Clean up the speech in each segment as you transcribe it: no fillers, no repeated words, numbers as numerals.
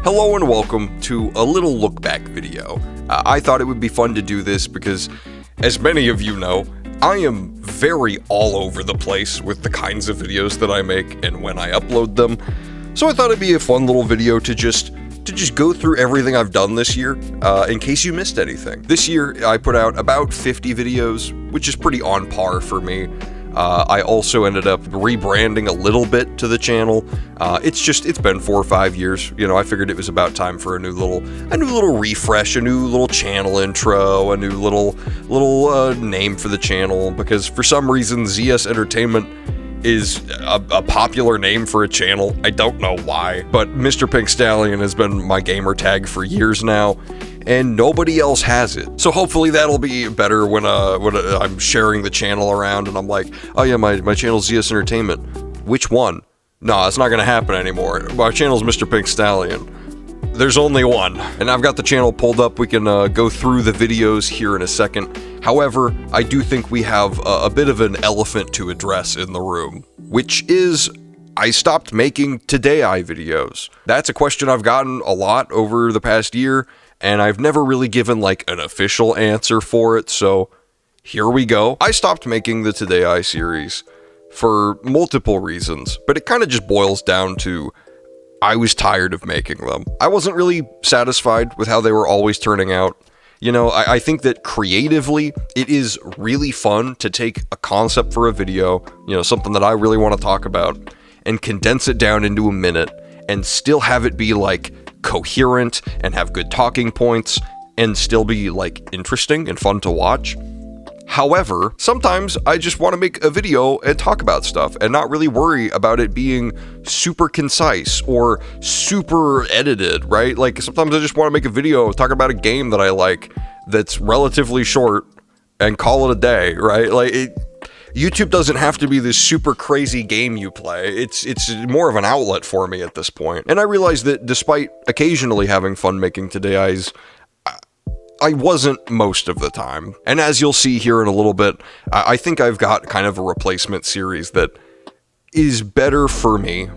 Hello and welcome to a little look back video. I thought it would be fun to do this because, as many of you know, I am very all over the place with the kinds of videos that I make and when I upload them. So I thought it'd be a fun little video to just go through everything I've done this year, in case you missed anything. This year, I put out about 50 videos, which is pretty on par for me. I also ended up rebranding a little bit to the channel. It's been 4 or 5 years. You know, I figured it was about time for a new little refresh, a new little channel intro, a new little name for the channel, because for some reason ZS Entertainment is a popular name for a channel. I don't know why, but Mr. Pink Stallion has been my gamer tag for years now, and nobody else has it. So hopefully that'll be better when I'm sharing the channel around and I'm like, oh yeah, my channel's ZS Entertainment. Which one? No, it's not gonna happen anymore. My channel's Mr. Pink Stallion. There's only one. And I've got the channel pulled up. We can go through the videos here in a second. However, I do think we have a bit of an elephant to address in the room, which is I stopped making Today videos. That's a question I've gotten a lot over the past year, and I've never really given like an official answer for it, so here we go. I stopped making the Today series for multiple reasons, but it kind of just boils down to I was tired of making them. I wasn't really satisfied with how they were always turning out. You know, I think that creatively, it is really fun to take a concept for a video, you know, something that I really want to talk about, and condense it down into a minute, and still have it be, like, coherent, and have good talking points, and still be, like, interesting and fun to watch. However, sometimes I just want to make a video and talk about stuff, and not really worry about it being super concise or super edited, right? Like, sometimes I just want to make a video talk about a game that I like that's relatively short and call it a day, right? Like, YouTube doesn't have to be this super crazy game you play. It's more of an outlet for me at this point. And I realize that despite occasionally having fun making Today's, I wasn't most of the time. And as you'll see here in a little bit, I think I've got kind of a replacement series that is better for me.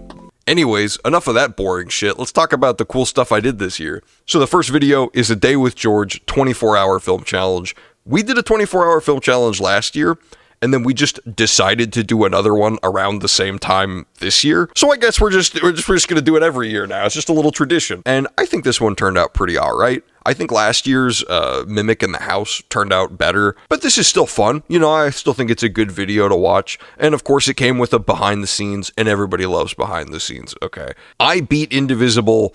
Anyways, enough of that boring shit. Let's talk about the cool stuff I did this year. So the first video is A Day with George 24-hour film challenge. We did a 24-hour film challenge last year, and then we just decided to do another one around the same time this year. So I guess we're just gonna do it every year now. It's just a little tradition. And I think this one turned out pretty alright. I think last year's Mimic in the House turned out better, but this is still fun. You know, I still think it's a good video to watch. And of course it came with a behind the scenes, and everybody loves behind the scenes. Okay. I beat Indivisible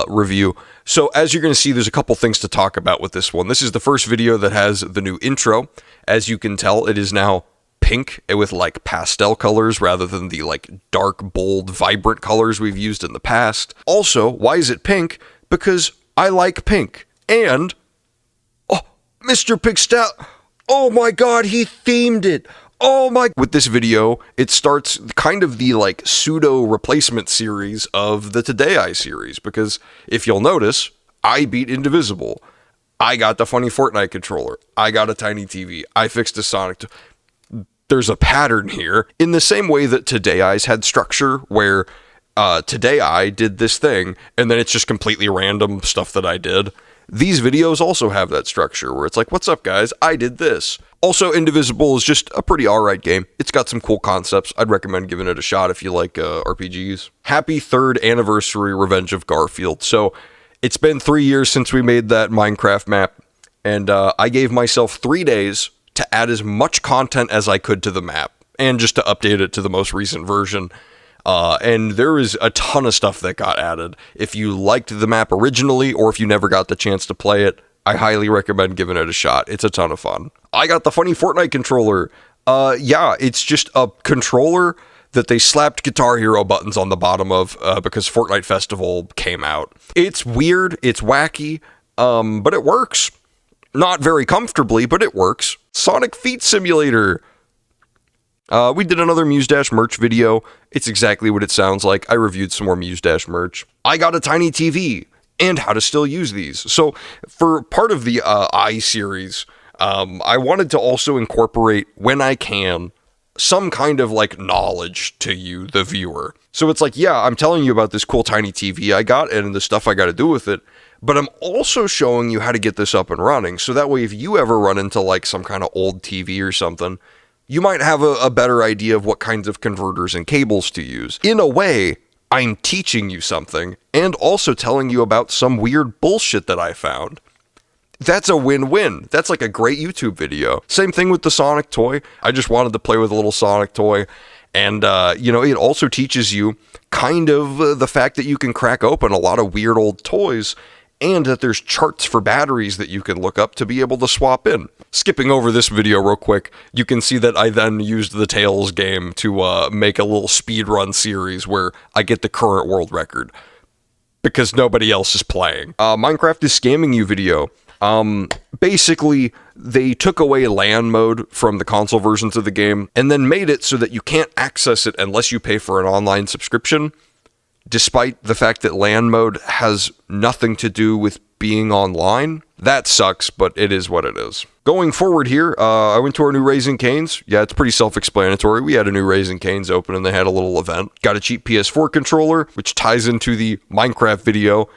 review. So as you're going to see, there's a couple things to talk about with this one. This is the first video that has the new intro. As you can tell, it is now pink with like pastel colors rather than the like dark, bold, vibrant colors we've used in the past. Also, why is it pink? Because I like pink. And, oh, Mr. Pink Stallion, oh my god, he themed it. Oh my... With this video, it starts kind of the, like, pseudo-replacement series of the Today series, because if you'll notice, I beat Indivisible. I got the funny Fortnite controller. I got a tiny TV. I fixed a Sonic... There's a pattern here. In the same way that Today's had structure, where Today I did this thing, and then it's just completely random stuff that I did. These videos also have that structure where it's like, what's up guys, I did this. Also, Indivisible is just a pretty alright game. It's got some cool concepts. I'd recommend giving it a shot if you like RPGs. Happy 3rd anniversary Revenge of Garfield. So, it's been 3 years since we made that Minecraft map, and I gave myself 3 days to add as much content as I could to the map, and just to update it to the most recent version. And there is a ton of stuff that got added. If you liked the map originally, or if you never got the chance to play it, I highly recommend giving it a shot. It's a ton of fun. I got the funny Fortnite controller. Yeah, it's just a controller that they slapped Guitar Hero buttons on the bottom of, because Fortnite Festival came out. It's weird, it's wacky, but it works. Not very comfortably, but it works. Sonic Feet Simulator. We did another Muse Dash merch video. It's exactly what it sounds like. I reviewed some more Muse Dash merch. I got a tiny TV and how to still use these. So for part of the I series, I wanted to also incorporate, when I can, some kind of like knowledge to you, the viewer. So it's like, yeah, I'm telling you about this cool tiny TV I got and the stuff I got to do with it, but I'm also showing you how to get this up and running. So that way, if you ever run into like some kind of old TV or something, you might have a better idea of what kinds of converters and cables to use. In a way, I'm teaching you something and also telling you about some weird bullshit that I found. That's a win-win. That's like a great YouTube video. Same thing with the Sonic toy. I just wanted to play with a little Sonic toy. And, it also teaches you kind of the fact that you can crack open a lot of weird old toys and that there's charts for batteries that you can look up to be able to swap in. Skipping over this video real quick, you can see that I then used the Tails game to make a little speedrun series where I get the current world record because nobody else is playing. Minecraft is scamming you video. Basically, they took away LAN mode from the console versions of the game and then made it so that you can't access it unless you pay for an online subscription, despite the fact that LAN mode has nothing to do with being online. That sucks, but it is what it is. Going forward here, I went to our new Raising Cane's. Yeah, it's pretty self-explanatory. We had a new Raising Cane's open and they had a little event. Got a cheap PS4 controller, which ties into the Minecraft video,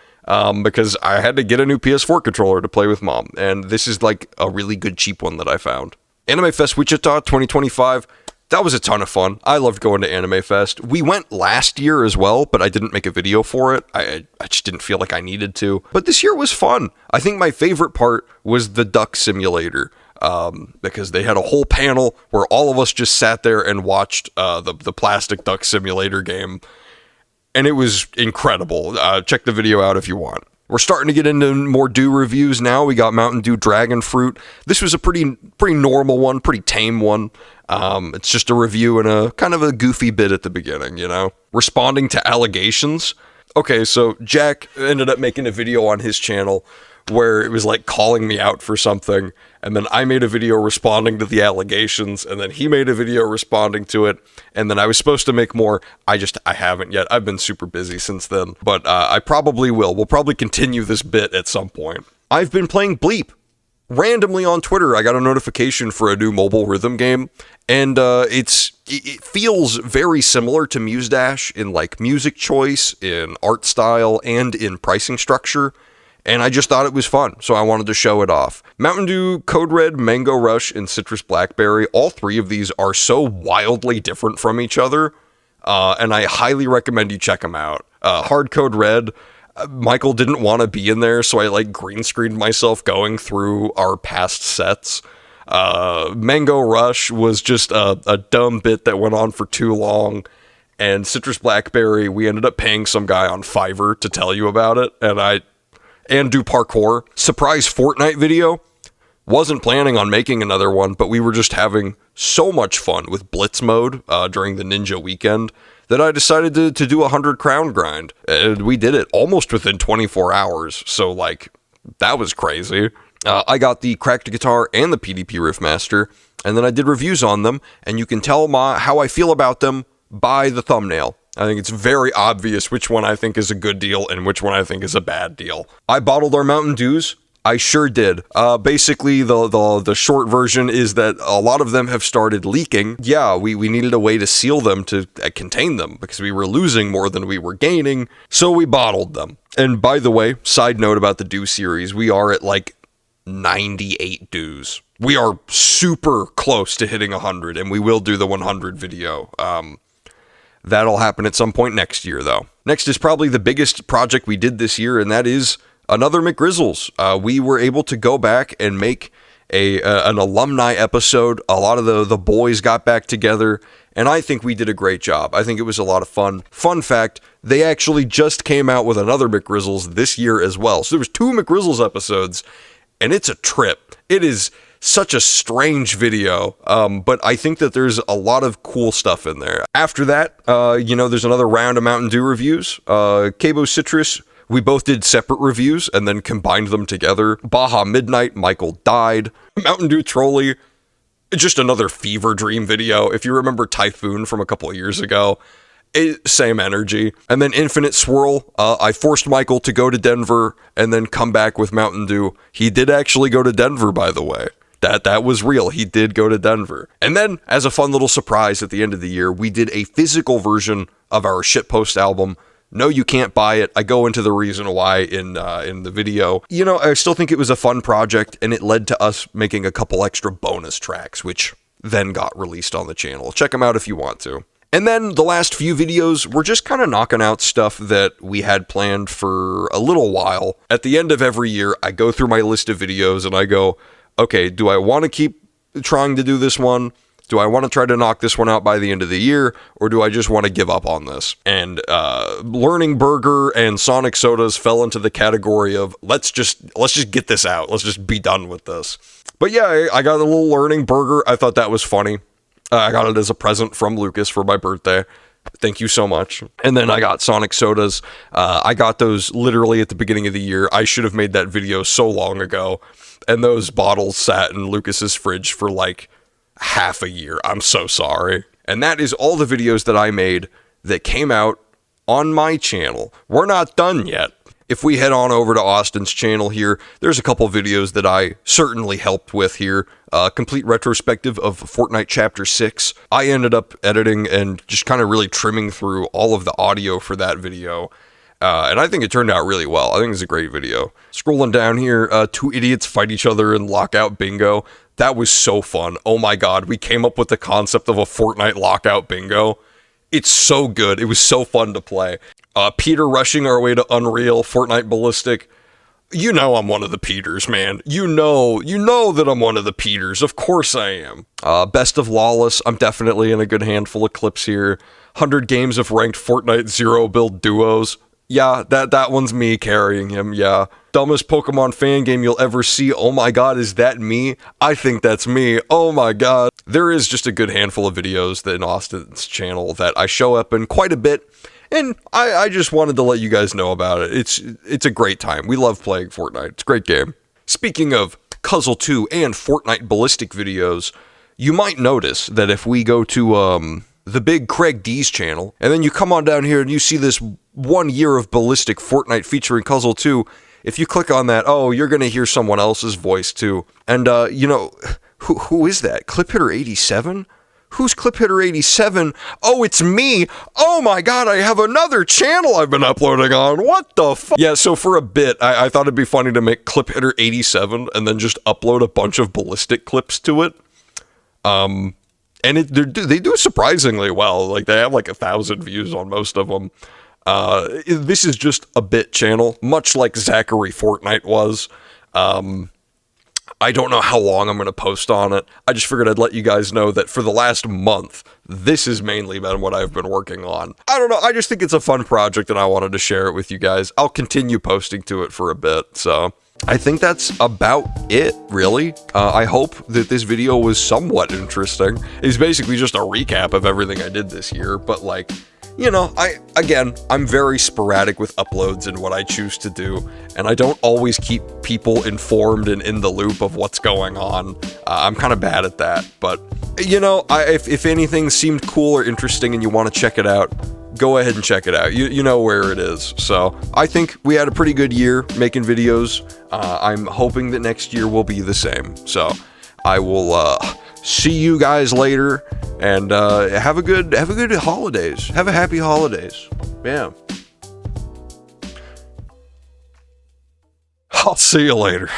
because I had to get a new PS4 controller to play with Mom, and this is like a really good cheap one that I found. Anime Fest Wichita 2025, that was a ton of fun. I loved going to Anime Fest. We went last year as well, but I didn't make a video for it. I just didn't feel like I needed to. But this year was fun. I think my favorite part was the duck simulator, because they had a whole panel where all of us just sat there and watched the plastic duck simulator game. And it was incredible. Check the video out if you want. We're starting to get into more Dew reviews now. We got Mountain Dew Dragon Fruit. This was a pretty normal one, pretty tame one. It's just a review and a kind of a goofy bit at the beginning, Responding to allegations. Okay, so Jack ended up making a video on his channel where it was like calling me out for something, and then I made a video responding to the allegations, and then he made a video responding to it, and then I was supposed to make more. I haven't yet. I've been super busy since then, but I probably will. We'll probably continue this bit at some point. I've been playing Bleep. Randomly on Twitter, I got a notification for a new mobile rhythm game, and it feels very similar to Muse Dash in like music choice, in art style, and in pricing structure. And I just thought it was fun, so I wanted to show it off. Mountain Dew, Code Red, Mango Rush, and Citrus Blackberry, all three of these are so wildly different from each other, and I highly recommend you check them out. Hard Code Red, Michael didn't want to be in there, so I like green screened myself going through our past sets. Mango Rush was just a dumb bit that went on for too long. And Citrus Blackberry, we ended up paying some guy on Fiverr to tell you about it, and do parkour. Surprise Fortnite video. Wasn't planning on making another one, but we were just having so much fun with Blitz mode during the Ninja weekend that I decided to do a 100 crown grind. And we did it almost within 24 hours. So that was crazy. I got the cracked guitar and the PDP Riffmaster, and then I did reviews on them, and you can tell how I feel about them by the thumbnail. I think it's very obvious which one I think is a good deal and which one I think is a bad deal. I bottled our Mountain Dews. I sure did. Basically, the short version is that a lot of them have started leaking. Yeah, we needed a way to seal them to contain them because we were losing more than we were gaining, so we bottled them. And by the way, side note about the Dew series, we are at 98 Dews. We are super close to hitting 100, and we will do the 100 video. That'll happen at some point next year, though. Next is probably the biggest project we did this year, and that is another McGrizzles. We were able to go back and make an alumni episode. A lot of the boys got back together, and I think we did a great job. I think it was a lot of fun. Fun fact, they actually just came out with another McGrizzles this year as well. So there was 2 McGrizzles episodes, and it's a trip. It is such a strange video, but I think that there's a lot of cool stuff in there. After that, there's another round of Mountain Dew reviews. Cabo Citrus, we both did separate reviews and then combined them together. Baja Midnight, Michael died. Mountain Dew Trolley, just another fever dream video. If you remember Typhoon from a couple of years ago, same energy. And then Infinite Swirl, I forced Michael to go to Denver and then come back with Mountain Dew. He did actually go to Denver, by the way. That was real. He did go to Denver. And then, as a fun little surprise at the end of the year, we did a physical version of our shitpost album. No, you can't buy it. I go into the reason why in the video. You know, I still think it was a fun project, and it led to us making a couple extra bonus tracks, which then got released on the channel. Check them out if you want to. And then the last few videos, we're just kind of knocking out stuff that we had planned for a little while. At the end of every year, I go through my list of videos and I go, okay, do I want to keep trying to do this one? Do I want to try to knock this one out by the end of the year, or do I just want to give up on this? And Learning Burger and Sonic Sodas fell into the category of let's just get this out. Let's just be done with this. But yeah, I got a little Learning Burger. I thought that was funny. I got it as a present from Lucas for my birthday. Thank you so much. And then I got Sonic Sodas. I got those literally at the beginning of the year. I should have made that video so long ago. And those bottles sat in Lucas's fridge for like half a year. I'm so sorry. And that is all the videos that I made that came out on my channel. We're not done yet. If we head on over to Austin's channel here, there's a couple videos that I certainly helped with here. Complete retrospective of Fortnite Chapter 6. I ended up editing and just kind of really trimming through all of the audio for that video. And I think it turned out really well. I think it's a great video. Scrolling down here, two idiots fight each other in Lockout Bingo. That was so fun. Oh my god, we came up with the concept of a Fortnite Lockout Bingo. It's so good. It was so fun to play. Peter rushing our way to Unreal, Fortnite Ballistic. You know I'm one of the Peters, man. You know that I'm one of the Peters. Of course I am. Best of Lawless. I'm definitely in a good handful of clips here. 100 games of ranked Fortnite Zero Build duos. Yeah, that one's me carrying him, yeah. Dumbest Pokemon fan game you'll ever see. Oh my god, is that me? I think that's me. Oh my god. There is just a good handful of videos that in Austin's channel that I show up in quite a bit, and I just wanted to let you guys know about it. It's a great time. We love playing Fortnite. It's a great game. Speaking of Cuzzle 2 and Fortnite Ballistic videos, you might notice that if we go to the big Craig D's channel, and then you come on down here and you see this 1 year of Ballistic Fortnite featuring Cuzzle 2, if you click on that, oh, you're going to hear someone else's voice too. And, you know, who is that? Cliphitter87? Who's Cliphitter87? Oh, it's me. Oh my god, I have another channel I've been uploading on. What the fuck? Yeah, so for a bit, I thought it'd be funny to make Cliphitter87 and then just upload a bunch of Ballistic clips to it. And they do surprisingly well. Like, they have like 1,000 views on most of them. This is just a bit channel, much like Zachary Fortnite was. I don't know how long I'm going to post on it. I just figured I'd let you guys know that for the last month, this has mainly been what I've been working on. I don't know, I just think it's a fun project and I wanted to share it with you guys. I'll continue posting to it for a bit, so I think that's about it, really. I hope that this video was somewhat interesting. It's basically just a recap of everything I did this year, but like, you know, I'm very sporadic with uploads and what I choose to do, and I don't always keep people informed and in the loop of what's going on. I'm kind of bad at that, but, you know, if anything seemed cool or interesting and you want to check it out, go ahead and check it out. You know where it is. So I think we had a pretty good year making videos. I'm hoping that next year will be the same. So I will see you guys later, and have a good holidays. Have a happy holidays. Yeah. I'll see you later.